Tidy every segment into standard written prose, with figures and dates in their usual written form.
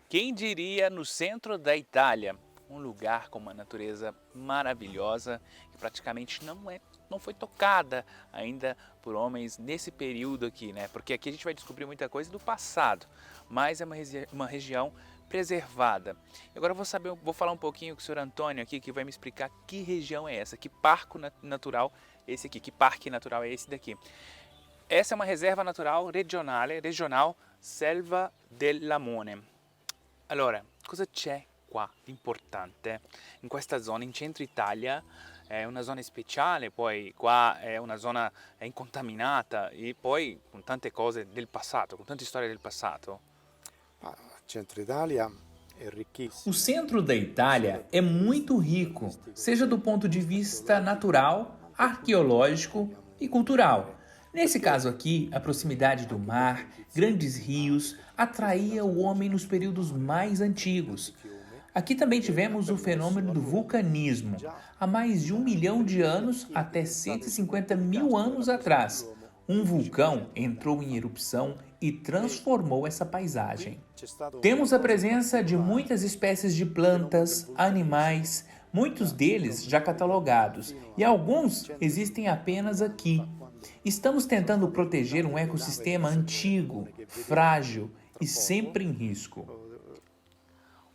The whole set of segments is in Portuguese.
Quem diria no centro da Itália, um lugar com uma natureza maravilhosa que praticamente não foi tocada ainda por homens nesse período aqui, né? Porque aqui a gente vai descobrir muita coisa do passado, mas é uma região preservada. E agora vou falar um pouquinho com o senhor Antônio aqui, que vai me explicar que região é essa, que parque natural é esse aqui, que parque natural é esse daqui. Essa é uma reserva natural regional Selva del Lamone. Allora, cosa c'è qua di importante in questa zona in centro Italia? È una zona speciale, poi qua è una zona incontaminata e poi con tante cose del passato, con tante storie del passato. Ah, Centro Italia è O ricchissimo. centro da Itália é muito rico, seja do ponto de vista natural, arqueológico e cultural. Nesse caso aqui, a proximidade do mar, grandes rios, atraía o homem nos períodos mais antigos. Aqui também tivemos o fenômeno do vulcanismo, há mais de 1 milhão de anos até 150 mil anos atrás. Um vulcão entrou em erupção e transformou essa paisagem. Temos a presença de muitas espécies de plantas, animais, muitos deles já catalogados, e alguns existem apenas aqui. Estamos tentando proteger um ecossistema antigo, frágil e sempre em risco.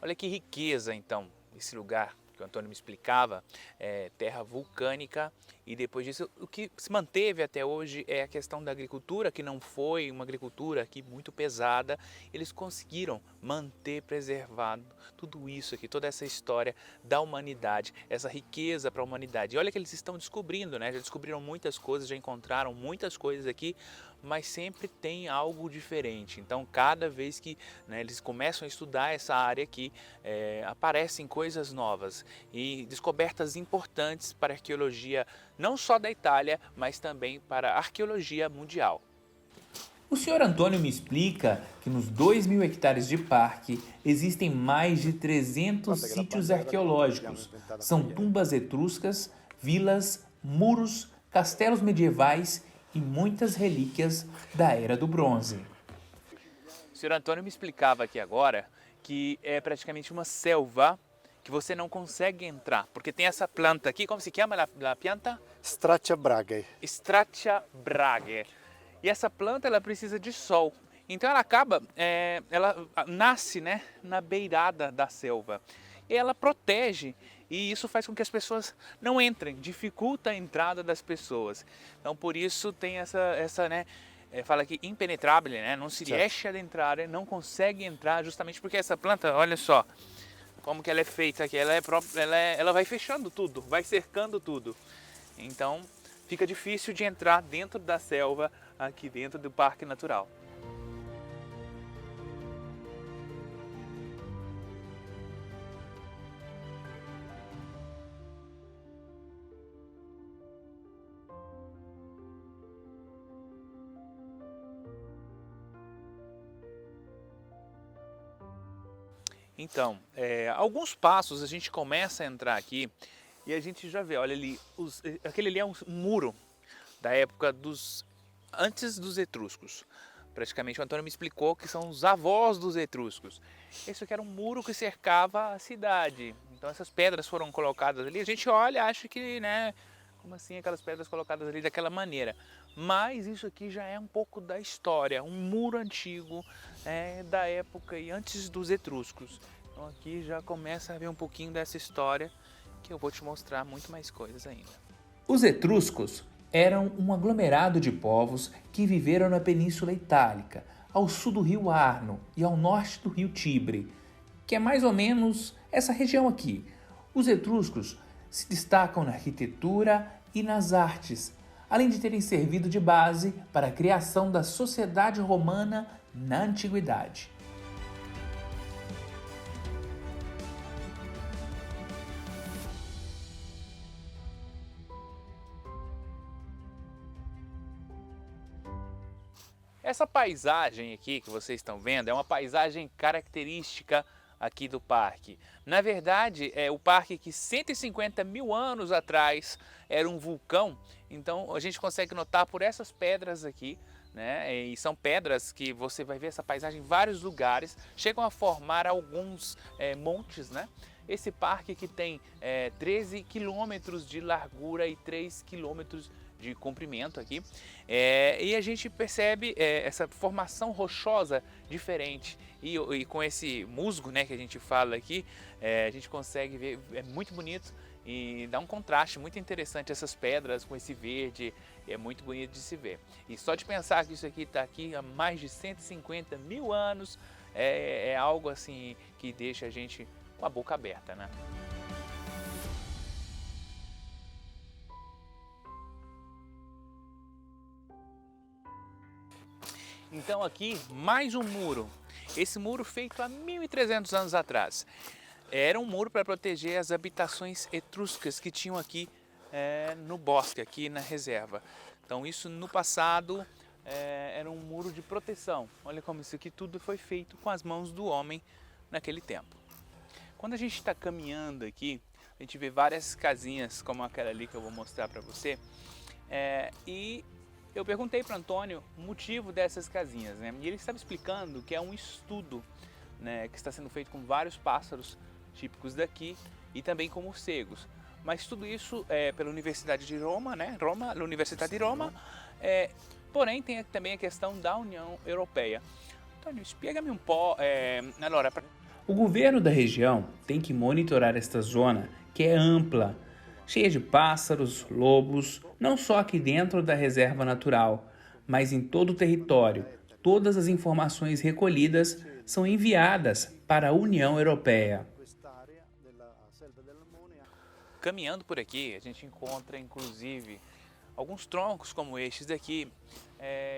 Olha que riqueza então, esse lugar que o Antônio me explicava, é terra vulcânica e depois disso o que se manteve até hoje é a questão da agricultura, que não foi uma agricultura aqui muito pesada, eles conseguiram manter preservado tudo isso aqui, toda essa história da humanidade, essa riqueza para a humanidade. E olha que eles estão descobrindo, né? Já descobriram muitas coisas, já encontraram muitas coisas aqui, mas sempre tem algo diferente. Então, cada vez que eles começam a estudar essa área aqui, aparecem coisas novas e descobertas importantes para a arqueologia, não só da Itália, mas também para a arqueologia mundial. O senhor Antônio me explica que nos 2.000 hectares de parque existem mais de 300 sítios arqueológicos. São tumbas etruscas, vilas, muros, castelos medievais e muitas relíquias da Era do Bronze. O senhor Antônio me explicava aqui agora que é praticamente uma selva que você não consegue entrar, porque tem essa planta aqui, como se chama a planta? Stracciabraghe. Stracciabraghe. E essa planta ela precisa de sol. Então ela acaba, ela nasce, né, na beirada da selva. E ela protege e isso faz com que as pessoas não entrem, dificulta a entrada das pessoas. Então por isso tem essa né, fala aqui impenetrável, né, não se riesce ad entrare, não consegue entrar justamente porque essa planta, olha só, como que ela é feita aqui, ela vai fechando tudo, vai cercando tudo. Então fica difícil de entrar dentro da selva, aqui dentro do Parque Natural. Então, alguns passos a gente começa a entrar aqui e a gente já vê, olha ali, aquele ali é um muro da época antes dos etruscos. Praticamente o Antônio me explicou que são os avós dos etruscos. Esse aqui era um muro que cercava a cidade. Então essas pedras foram colocadas ali. A gente olha e acha que, né, como assim aquelas pedras colocadas ali daquela maneira? Mas isso aqui já é um pouco da história, um muro antigo da época e antes dos etruscos. Então aqui já começa a ver um pouquinho dessa história que eu vou te mostrar muito mais coisas ainda. Os etruscos eram um aglomerado de povos que viveram na Península Itálica, ao sul do rio Arno e ao norte do rio Tibre, que é mais ou menos essa região aqui. Os etruscos se destacam na arquitetura e nas artes, além de terem servido de base para a criação da sociedade romana na antiguidade. Essa paisagem aqui que vocês estão vendo é uma paisagem característica aqui do parque. Na verdade, é o parque que 150 mil anos atrás era um vulcão, então a gente consegue notar por essas pedras aqui, né? E são pedras que você vai ver essa paisagem em vários lugares, chegam a formar alguns montes, né? Esse parque que tem 13 quilômetros de largura e 3 quilômetros de comprimento aqui, e a gente percebe essa formação rochosa diferente, e com esse musgo, né, que a gente fala aqui, a gente consegue ver, é muito bonito e dá um contraste muito interessante essas pedras com esse verde, é muito bonito de se ver. E só de pensar que isso aqui está aqui há mais de 150 mil anos, é algo assim que deixa a gente com a boca aberta, né? Então aqui mais um muro, esse muro feito há 1.300 anos atrás. Era um muro para proteger as habitações etruscas que tinham aqui no bosque, aqui na reserva. Então isso no passado era um muro de proteção. Olha como isso aqui tudo foi feito com as mãos do homem naquele tempo. Quando a gente está caminhando aqui, a gente vê várias casinhas como aquela ali que eu vou mostrar para você. E eu perguntei para Antônio o motivo dessas casinhas, né? E ele estava explicando que é um estudo, né, que está sendo feito com vários pássaros típicos daqui e também com morcegos. Mas tudo isso é pela Universidade de Roma, né? Universidade de Roma. Porém, tem também a questão da União Europeia. Antônio, explica-me um pouco. O governo da região tem que monitorar esta zona, que é ampla, cheia de pássaros, lobos, não só aqui dentro da reserva natural, mas em todo o território. Todas as informações recolhidas são enviadas para a União Europeia. Caminhando por aqui, a gente encontra inclusive alguns troncos como estes daqui,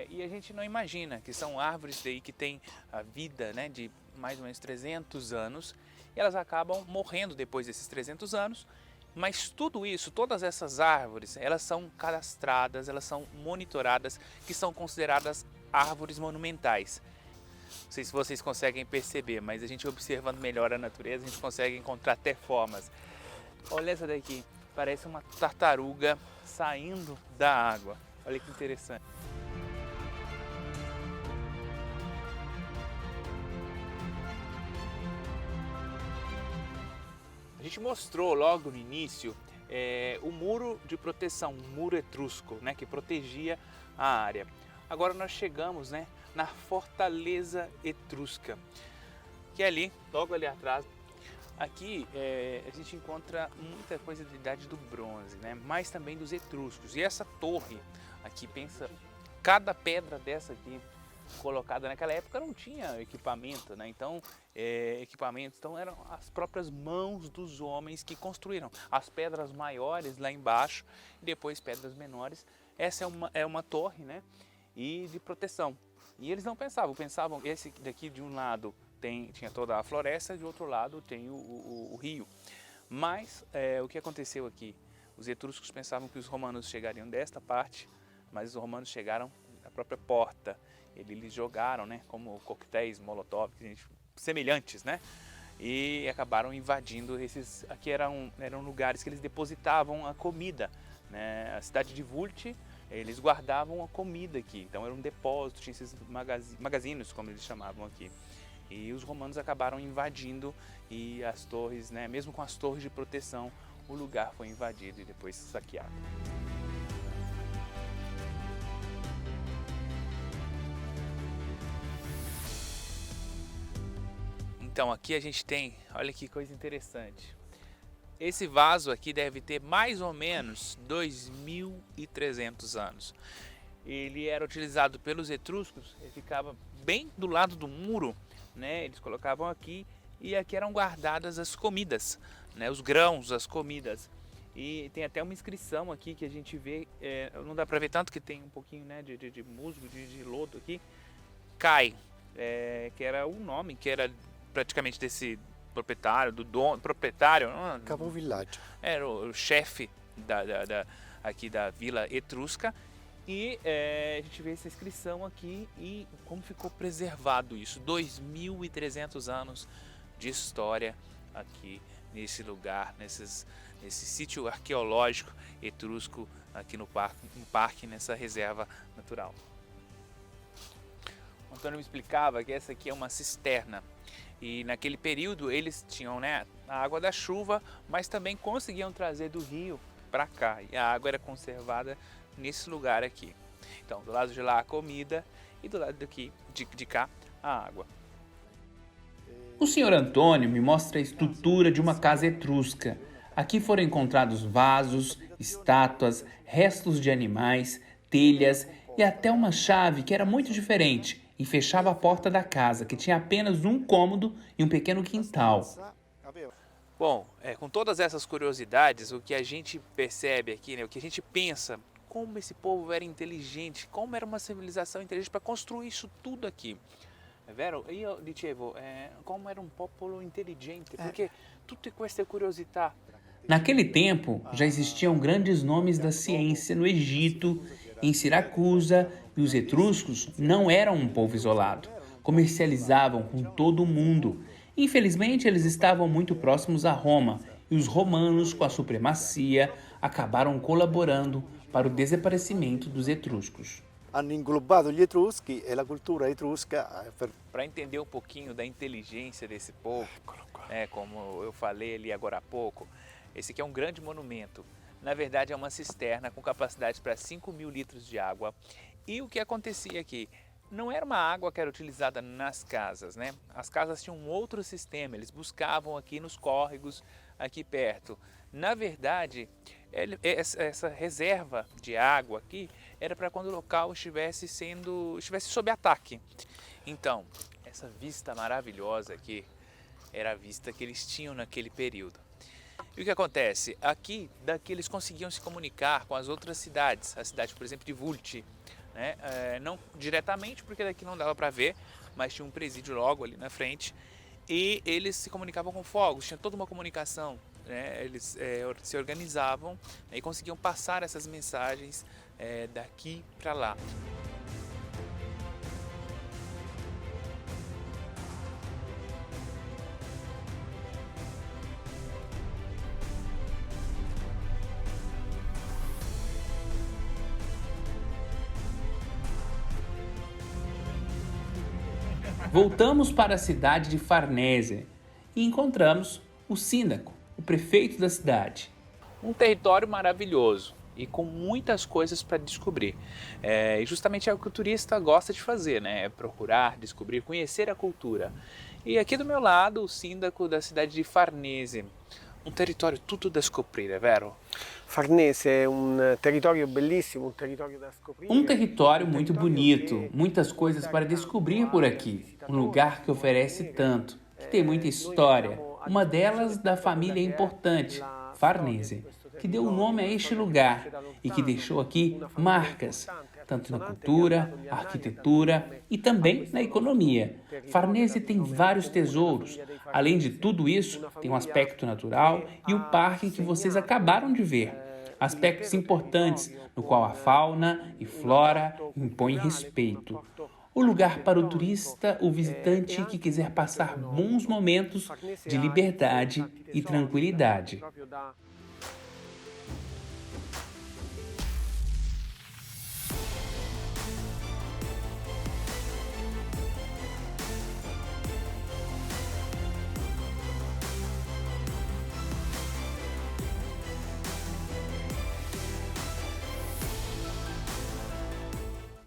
e a gente não imagina que são árvores daí que têm a vida, né, de mais ou menos 300 anos, e elas acabam morrendo depois desses 300 anos, mas tudo isso, todas essas árvores, elas são cadastradas, elas são monitoradas, que são consideradas árvores monumentais. Não sei se vocês conseguem perceber, mas a gente observando melhor a natureza, a gente consegue encontrar até formas. Olha essa daqui, parece uma tartaruga saindo da água. Olha que interessante. A gente mostrou logo no início o muro de proteção, um muro etrusco, né, que protegia a área. Agora nós chegamos, né, na Fortaleza Etrusca, que é ali, logo ali atrás. Aqui a gente encontra muita coisa da Idade do Bronze, né? Mas também dos etruscos. E essa torre aqui, pensa, cada pedra dessa aqui colocada naquela época não tinha equipamento, né? Então, eram as próprias mãos dos homens que construíram. As pedras maiores lá embaixo e depois pedras menores. Essa é uma torre, né? E de proteção. E eles não pensavam, esse daqui de um lado tinha toda a floresta, de outro lado tem o rio. Mas o que aconteceu aqui? Os etruscos pensavam que os romanos chegariam desta parte, mas os romanos chegaram da própria porta. Eles jogaram, né, como coquetéis Molotov, semelhantes, né? E acabaram invadindo esses. Aqui eram lugares que eles depositavam a comida, né? A cidade de Vult, eles guardavam a comida aqui. Então era um depósito, tinha esses magazinos, como eles chamavam aqui. E os romanos acabaram invadindo e as torres, né, mesmo com as torres de proteção, o lugar foi invadido e depois saqueado. Então aqui a gente tem, olha que coisa interessante. Esse vaso aqui deve ter mais ou menos 2.300 anos. Ele era utilizado pelos etruscos, ele ficava bem do lado do muro, né? Eles colocavam aqui e aqui eram guardadas as comidas, né? Os grãos, as comidas. E tem até uma inscrição aqui que a gente vê, não dá para ver tanto que tem um pouquinho, né, de musgo, de lodo aqui. Cai, que era o nome, que era praticamente desse proprietário, do dono, proprietário. Capovillaggio. Era o chefe aqui da vila etrusca. E a gente vê essa inscrição aqui e como ficou preservado isso. 2.300 anos de história aqui nesse lugar, nesse sítio arqueológico etrusco aqui no parque, nessa reserva natural. Antônio me explicava que essa aqui é uma cisterna. E naquele período eles tinham, né, a água da chuva, mas também conseguiam trazer do rio para cá. E a água era conservada nesse lugar aqui. Então, do lado de lá a comida e do lado daqui, de cá a água. O senhor Antônio me mostra a estrutura de uma casa etrusca. Aqui foram encontrados vasos, estátuas, restos de animais, telhas e até uma chave que era muito diferente e fechava a porta da casa, que tinha apenas um cômodo e um pequeno quintal. Bom, com todas essas curiosidades, o que a gente percebe aqui, né, o que a gente pensa, como esse povo era inteligente, como era uma civilização inteligente para construir isso tudo aqui. É vero? Io dicevo, como era um popolo inteligente, porque tutte queste curiosità. Naquele tempo, já existiam grandes nomes da ciência no Egito, em Siracusa, e os etruscos não eram um povo isolado. Comercializavam com todo o mundo. Infelizmente, eles estavam muito próximos a Roma, e os romanos, com a supremacia, acabaram colaborando para o desaparecimento dos etruscos. Hanno inglobato gli Etruschi e la cultura etrusca Para entender um pouquinho da inteligência desse povo, né, como eu falei ali agora há pouco, esse aqui é um grande monumento. Na verdade é uma cisterna com capacidade para 5.000 litros de água. E o que acontecia aqui? Não era uma água que era utilizada nas casas, né? As casas tinham um outro sistema, eles buscavam aqui nos córregos, aqui perto. Na verdade, essa reserva de água aqui era para quando o local estivesse sob ataque. Então, essa vista maravilhosa aqui era a vista que eles tinham naquele período. E o que acontece? Aqui, daqui eles conseguiam se comunicar com as outras cidades, a cidade, por exemplo, de Vulci, né? Não diretamente, porque daqui não dava para ver, mas tinha um presídio logo ali na frente, e eles se comunicavam com fogos, tinha toda uma comunicação, né? Eles se organizavam, né, e conseguiam passar essas mensagens daqui para lá. Voltamos para a cidade de Farnese e encontramos o sínaco, o prefeito da cidade. Um território maravilhoso e com muitas coisas para descobrir. E justamente é o que o turista gosta de fazer, né? É procurar, descobrir, conhecer a cultura. E aqui do meu lado, o sínaco da cidade de Farnese. Um território tutto da scoprire, é vero? Farnese é um território belíssimo, um território da scoprire. Um território muito bonito, muitas coisas para descobrir por aqui. Um lugar que oferece tanto, que tem muita história. Uma delas da família importante, Farnese, que deu o nome a este lugar e que deixou aqui marcas, tanto na cultura, arquitetura e também na economia. Farnese tem vários tesouros. Além de tudo isso, tem um aspecto natural e o parque que vocês acabaram de ver. Aspectos importantes no qual a fauna e flora impõem respeito. O lugar para o turista, o visitante que quiser passar bons momentos de liberdade e tranquilidade.